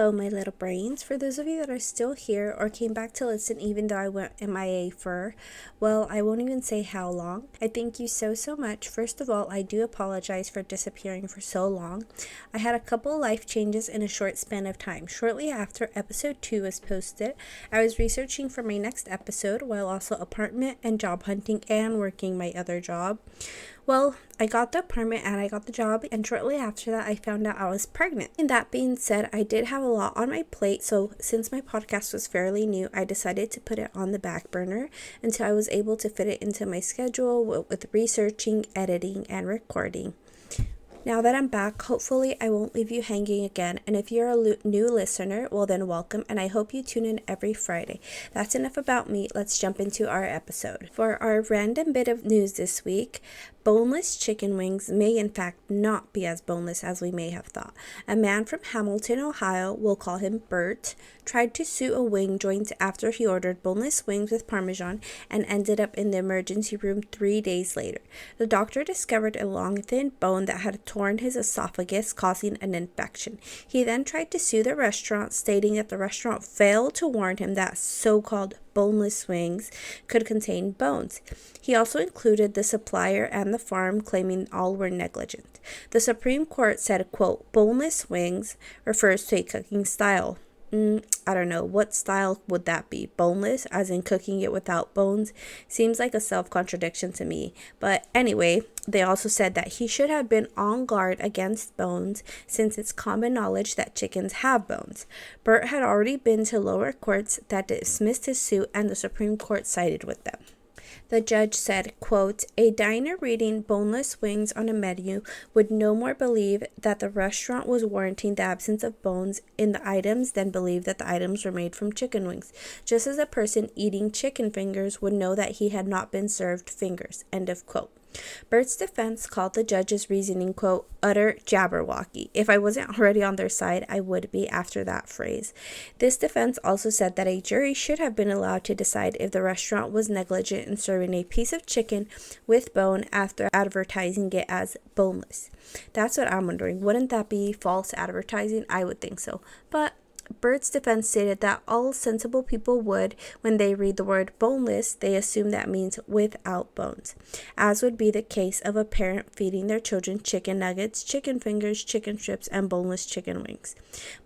Hello, my little brains. For those of you that are still here or came back to listen even though I went MIA for, well, I won't even say how long. I thank you so much. First of all, I do apologize for disappearing for so long. I had a couple life changes in a short span of time. Shortly after episode 2 was posted, I was researching for my next episode while also apartment and job hunting and working my other job. Well, I got the apartment and I got the job, and shortly after that, I found out I was pregnant. And that being said, I did have a lot on my plate, so since my podcast was fairly new, I decided to put it on the back burner until I was able to fit it into my schedule with researching, editing, and recording. Now that I'm back, hopefully I won't leave you hanging again, and if you're a new listener, well then welcome, and I hope you tune in every Friday. That's enough about me. Let's jump into our episode. For our random bit of news this week, boneless chicken wings may in fact not be as boneless as we may have thought. A man from Hamilton, Ohio, we'll call him Bert, tried to sue a wing joint after he ordered boneless wings with Parmesan and ended up in the emergency room 3 days later. The doctor discovered a long, thin bone that had torn his esophagus, causing an infection. He then tried to sue the restaurant, stating that the restaurant failed to warn him that so-called boneless wings could contain bones. He also included the supplier and the farm, claiming all were negligent. The Supreme Court said, quote, boneless wings refers to a cooking style. I don't know. What style would that be? Boneless, as in cooking it without bones? Seems like a self-contradiction to me. But anyway, they also said that he should have been on guard against bones since it's common knowledge that chickens have bones. Bert had already been to lower courts that dismissed his suit, and the Supreme Court sided with them. The judge said, quote, a diner reading boneless wings on a menu would no more believe that the restaurant was warranting the absence of bones in the items than believe that the items were made from chicken wings, just as a person eating chicken fingers would know that he had not been served fingers, end of quote. Bert's defense called the judge's reasoning, quote, utter jabberwocky. If I wasn't already on their side, I would be after that phrase. This defense also said that a jury should have been allowed to decide if the restaurant was negligent in serving a piece of chicken with bone after advertising it as boneless. That's what I'm wondering. Wouldn't that be false advertising? I would think so. But Bert's defense stated that all sensible people would, when they read the word boneless, they assume that means without bones, as would be the case of a parent feeding their children chicken nuggets, chicken fingers, chicken strips, and boneless chicken wings.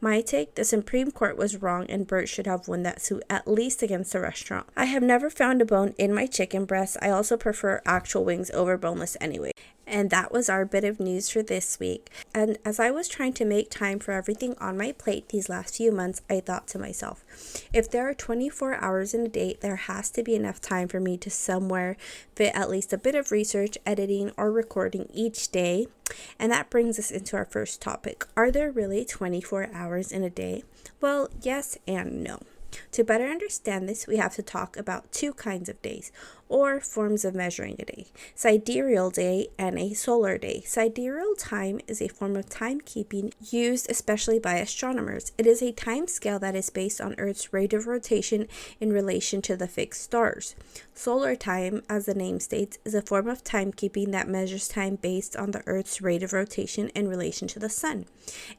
My take, the Supreme Court was wrong and Bert should have won that suit, at least against the restaurant. I have never found a bone in my chicken breast. I also prefer actual wings over boneless anyway. And that was our bit of news for this week. And as I was trying to make time for everything on my plate these last few months, I thought to myself, if there are 24 hours in a day, there has to be enough time for me to somewhere fit at least a bit of research, editing, or recording each day. And that brings us into our first topic. Are there really 24 hours in a day? Well, yes and no. To better understand this, we have to talk about two kinds of days, or forms of measuring a day: sidereal day and a solar day. Sidereal time is a form of timekeeping used especially by astronomers. It is a time scale that is based on Earth's rate of rotation in relation to the fixed stars. Solar time, as the name states, is a form of timekeeping that measures time based on the Earth's rate of rotation in relation to the sun.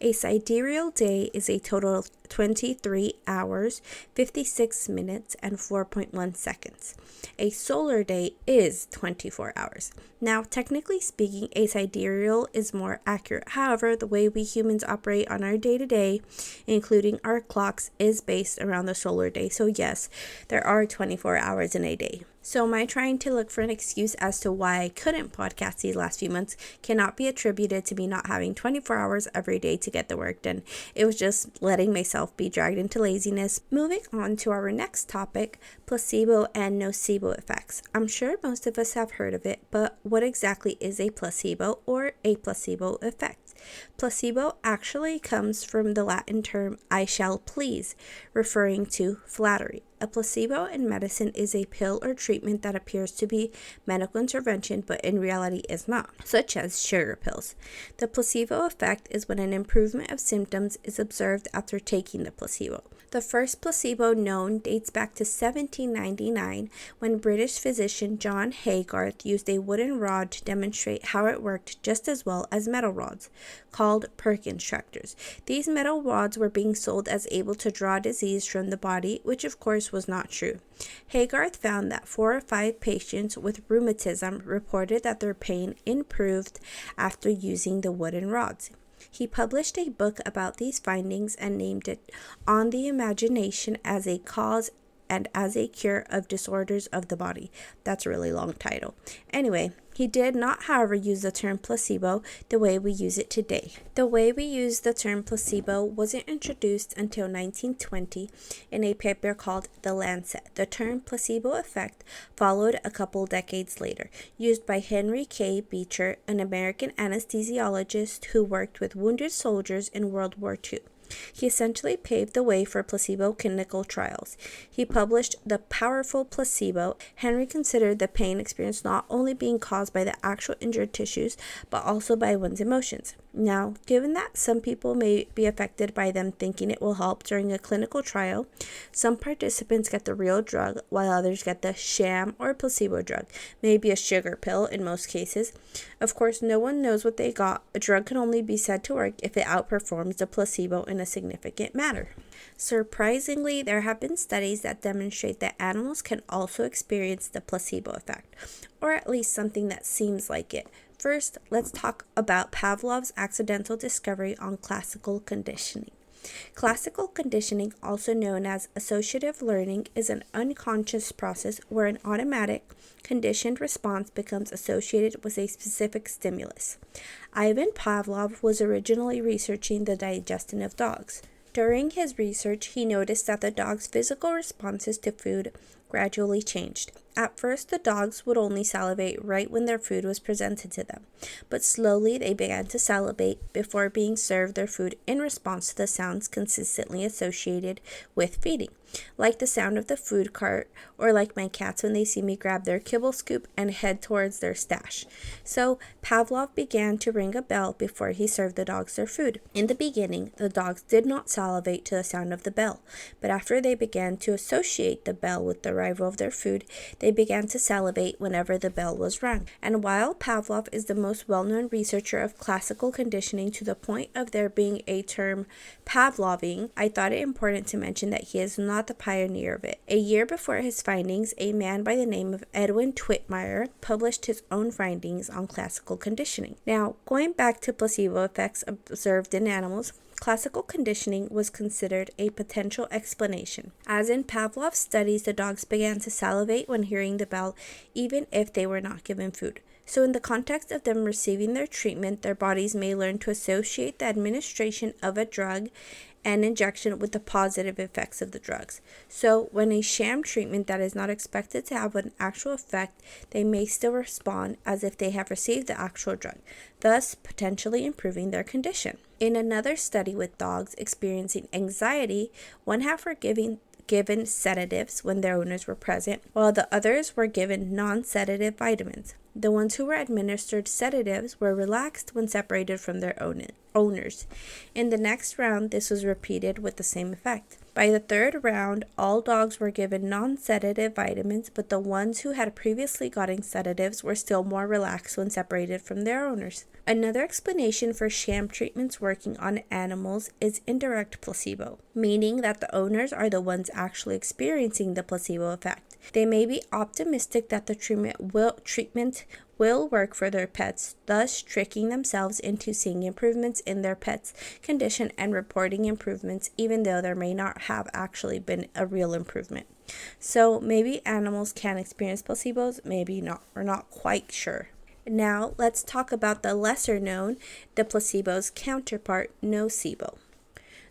A sidereal day is a total of 23 hours, 56 minutes, and 4.1 seconds. A solar day is 24 hours. Now, technically speaking, a sidereal is more accurate. However, the way we humans operate on our day-to-day, including our clocks, is based around the solar day. So yes, there are 24 hours in a day. So my trying to look for an excuse as to why I couldn't podcast these last few months cannot be attributed to me not having 24 hours every day to get the work done. It was just letting myself be dragged into laziness. Moving on to our next topic, placebo and nocebo effects. I'm sure most of us have heard of it, but what exactly is a placebo or a placebo effect? Placebo actually comes from the Latin term I shall please, referring to flattery. A placebo in medicine is a pill or treatment that appears to be medical intervention but in reality is not, such as sugar pills. The placebo effect is when an improvement of symptoms is observed after taking the placebo. The first placebo known dates back to 1799 when British physician John Haygarth used a wooden rod to demonstrate how it worked just as well as metal rods, called Perkins tractors. These metal rods were being sold as able to draw disease from the body, which of course was not true. Haygarth found that 4 or 5 patients with rheumatism reported that their pain improved after using the wooden rods. He published a book about these findings and named it On the Imagination as a Cause and as a Cure of Disorders of the Body. That's a really long title. Anyway, he did not, however, use the term placebo the way we use it today. The way we use the term placebo wasn't introduced until 1920 in a paper called The Lancet. The term placebo effect followed a couple decades later, used by Henry K. Beecher, an American anesthesiologist who worked with wounded soldiers in World War II. He essentially paved the way for placebo clinical trials. He published The Powerful Placebo. Henry considered the pain experienced not only being caused by the actual injured tissues, but also by one's emotions. Now, given that some people may be affected by them thinking it will help during a clinical trial, some participants get the real drug while others get the sham or placebo drug, maybe a sugar pill in most cases. Of course, no one knows what they got. A drug can only be said to work if it outperforms the placebo in a significant manner. Surprisingly, there have been studies that demonstrate that animals can also experience the placebo effect, or at least something that seems like it. First, let's talk about Pavlov's accidental discovery on classical conditioning. Classical conditioning, also known as associative learning, is an unconscious process where an automatic, conditioned response becomes associated with a specific stimulus. Ivan Pavlov was originally researching the digestion of dogs. During his research, he noticed that the dog's physical responses to food gradually changed. At first, the dogs would only salivate right when their food was presented to them, but slowly they began to salivate before being served their food in response to the sounds consistently associated with feeding, like the sound of the food cart, or like my cats when they see me grab their kibble scoop and head towards their stash. So Pavlov began to ring a bell before he served the dogs their food. In the beginning, the dogs did not salivate to the sound of the bell, but after they began to associate the bell with the arrival of their food, they began to salivate whenever the bell was rung. And while Pavlov is the most well-known researcher of classical conditioning to the point of there being a term Pavloving, I thought it important to mention that he is not the pioneer of it. A year before his findings, a man by the name of Edwin Twittmeyer published his own findings on classical conditioning. Now, going back to placebo effects observed in animals, classical conditioning was considered a potential explanation. As in Pavlov's studies, the dogs began to salivate when hearing the bell, even if they were not given food. So in the context of them receiving their treatment, their bodies may learn to associate the administration of a drug and injection with the positive effects of the drugs. So when a sham treatment that is not expected to have an actual effect, they may still respond as if they have received the actual drug, thus potentially improving their condition. In another study with dogs experiencing anxiety, one half were given sedatives when their owners were present, while the others were given non-sedative vitamins. The ones who were administered sedatives were relaxed when separated from their owners. In the next round, this was repeated with the same effect. By the third round, all dogs were given non-sedative vitamins, but the ones who had previously gotten sedatives were still more relaxed when separated from their owners. Another explanation for sham treatments working on animals is indirect placebo, meaning that the owners are the ones actually experiencing the placebo effect. They may be optimistic that the treatment will work for their pets, thus tricking themselves into seeing improvements in their pet's condition and reporting improvements, even though there may not have actually been a real improvement. So maybe animals can experience placebos, maybe not. We're not quite sure. Now let's talk about the lesser known, the placebo's counterpart, nocebo.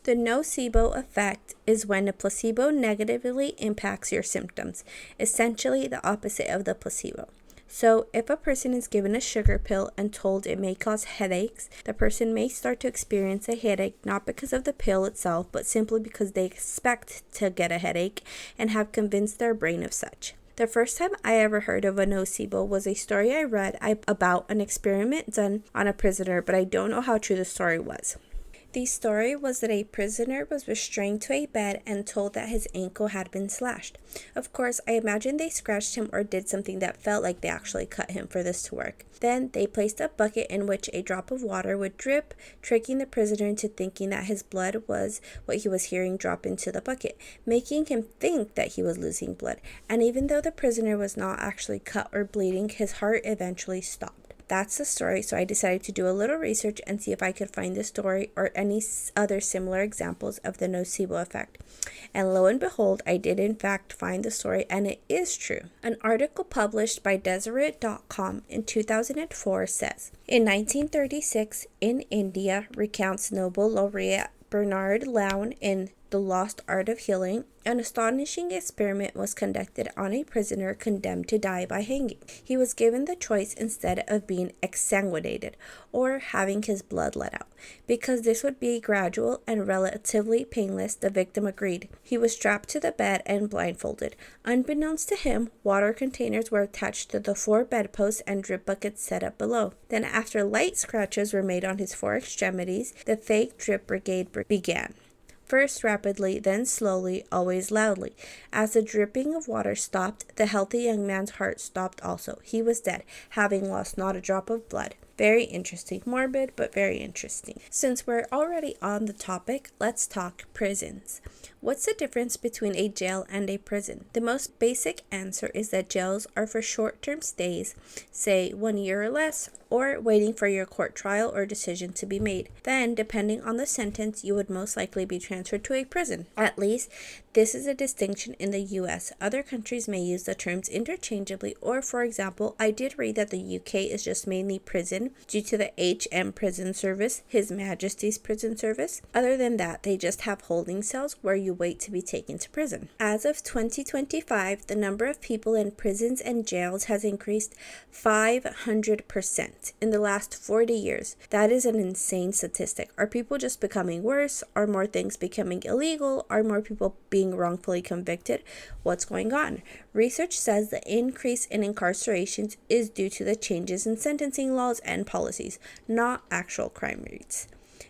The nocebo effect is when a placebo negatively impacts your symptoms, essentially the opposite of the placebo. So, if a person is given a sugar pill and told it may cause headaches, the person may start to experience a headache not because of the pill itself, but simply because they expect to get a headache and have convinced their brain of such. The first time I ever heard of a nocebo was a story I read about an experiment done on a prisoner, but I don't know how true the story was. The story was that a prisoner was restrained to a bed and told that his ankle had been slashed. Of course, I imagine they scratched him or did something that felt like they actually cut him for this to work. Then they placed a bucket in which a drop of water would drip, tricking the prisoner into thinking that his blood was what he was hearing drop into the bucket, making him think that he was losing blood. And even though the prisoner was not actually cut or bleeding, his heart eventually stopped. That's the story, so I decided to do a little research and see if I could find the story or any other similar examples of the nocebo effect. And lo and behold, I did in fact find the story, and it is true. An article published by Deseret.com in 2004 says, in 1936, in India, recounts Nobel laureate Bernard Lown in The Lost Art of Healing, an astonishing experiment was conducted on a prisoner condemned to die by hanging. He was given the choice instead of being exsanguinated, or having his blood let out. Because this would be gradual and relatively painless, the victim agreed. He was strapped to the bed and blindfolded. Unbeknownst to him, water containers were attached to the 4 bedposts and drip buckets set up below. Then, after light scratches were made on his 4 extremities, the fake drip brigade began. First rapidly, then slowly, always loudly. As the dripping of water stopped, the healthy young man's heart stopped also. He was dead, having lost not a drop of blood. Very interesting. Morbid, but very interesting. Since we're already on the topic, let's talk prisons. What's the difference between a jail and a prison? The most basic answer is that jails are for short-term stays, say 1 year or less, or waiting for your court trial or decision to be made. Then, depending on the sentence, you would most likely be transferred to a prison. At least, this is a distinction in the US. Other countries may use the terms interchangeably, or for example, I did read that the UK is just mainly prison due to the HM Prison Service, His Majesty's Prison Service. Other than that, they just have holding cells where you wait to be taken to prison. As of 2025, the number of people in prisons and jails has increased 500% in the last 40 years. That is an insane statistic. Are people just becoming worse? Are more things becoming illegal? Are more people being wrongfully convicted? What's going on? Research says the increase in incarcerations is due to the changes in sentencing laws and policies, not actual crime rates.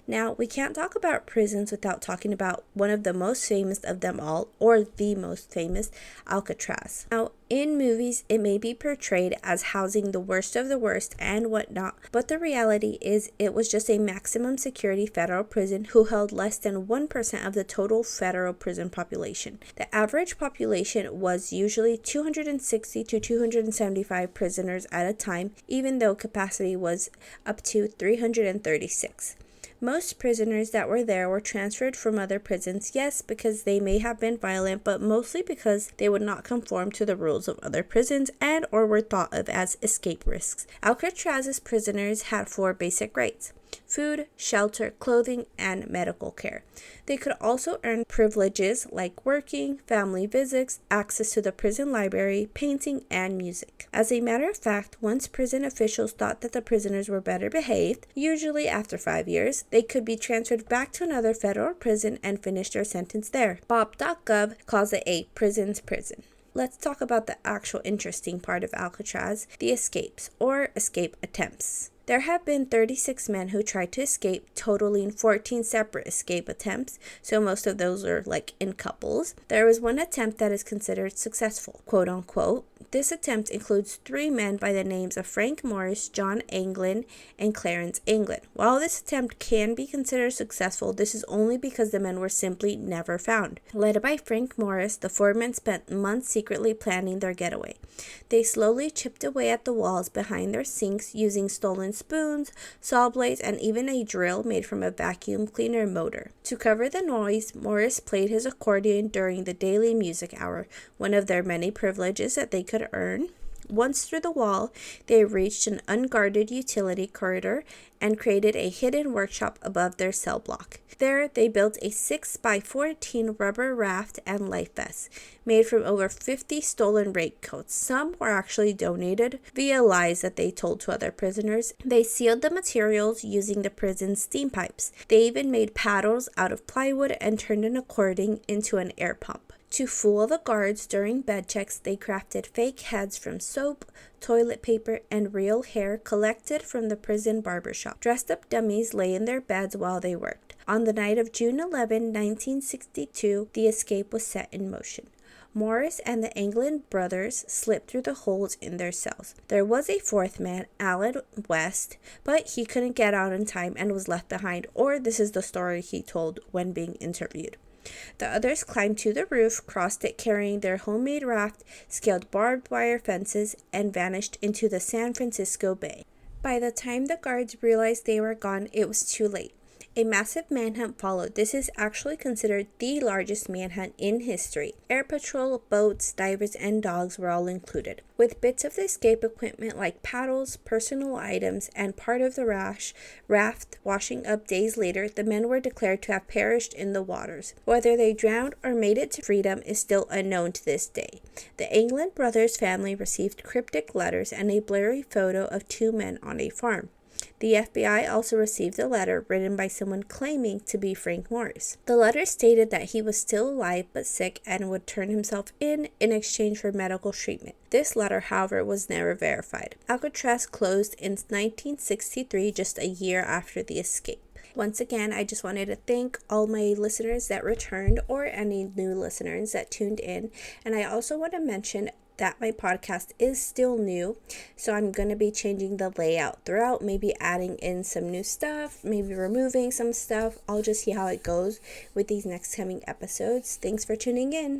Now, we can't talk about prisons without talking about one of the most famous of them all, or the most famous, Alcatraz. Now, in movies, it may be portrayed as housing the worst of the worst and whatnot, but the reality is it was just a maximum security federal prison who held less than 1% of the total federal prison population. The average population was usually 260 to 275 prisoners at a time, even though capacity was up to 336. Most prisoners that were there were transferred from other prisons, yes, because they may have been violent, but mostly because they would not conform to the rules of other prisons and or were thought of as escape risks. Alcatraz's prisoners had 4 basic rights: food, shelter, clothing, and medical care. They could also earn privileges like working, family visits, access to the prison library, painting, and music. As a matter of fact, once prison officials thought that the prisoners were better behaved, usually after 5 years, they could be transferred back to another federal prison and finish their sentence there. Bob.gov calls it a prison's prison. Let's talk about the actual interesting part of Alcatraz, the escapes, or escape attempts. There have been 36 men who tried to escape, totaling 14 separate escape attempts, so most of those are like in couples. There was one attempt that is considered successful, quote unquote. This attempt includes 3 men by the names of Frank Morris, John Anglin, and Clarence Anglin. While this attempt can be considered successful, this is only because the men were simply never found. Led by Frank Morris, the 4 men spent months secretly planning their getaway. They slowly chipped away at the walls behind their sinks using stolen spoons, saw blades, and even a drill made from a vacuum cleaner motor. To cover the noise, Morris played his accordion during the daily music hour, one of their many privileges that they could earn. Once through the wall, they reached an unguarded utility corridor and created a hidden workshop above their cell block. There, they built a 6x14 rubber raft and life vest made from over 50 stolen raincoats. Some were actually donated via lies that they told to other prisoners. They sealed the materials using the prison's steam pipes. They even made paddles out of plywood and turned an accordion into an air pump. To fool the guards during bed checks, they crafted fake heads from soap, toilet paper, and real hair collected from the prison barbershop. Dressed-up dummies lay in their beds while they worked. On the night of June 11, 1962, the escape was set in motion. Morris and the Anglin brothers slipped through the holes in their cells. There was a fourth man, Alan West, but he couldn't get out in time and was left behind, or this is the story he told when being interviewed. The others climbed to the roof, crossed it carrying their homemade raft, scaled barbed wire fences, and vanished into the San Francisco Bay. By the time the guards realized they were gone, it was too late. A massive manhunt followed. This is actually considered the largest manhunt in history. Air patrol, boats, divers, and dogs were all included. With bits of the escape equipment like paddles, personal items, and part of the raft washing up days later, the men were declared to have perished in the waters. Whether they drowned or made it to freedom is still unknown to this day. The Anglin brothers' family received cryptic letters and a blurry photo of two men on a farm. The FBI also received a letter written by someone claiming to be Frank Morris. The letter stated that he was still alive but sick and would turn himself in exchange for medical treatment. This letter, however, was never verified. Alcatraz closed in 1963, just a year after the escape. Once again, I just wanted to thank all my listeners that returned or any new listeners that tuned in. And I also want to mention that my podcast is still new, so I'm going to be changing the layout throughout, maybe adding in some new stuff, maybe removing some stuff. I'll just see how it goes with these next coming episodes. Thanks for tuning in.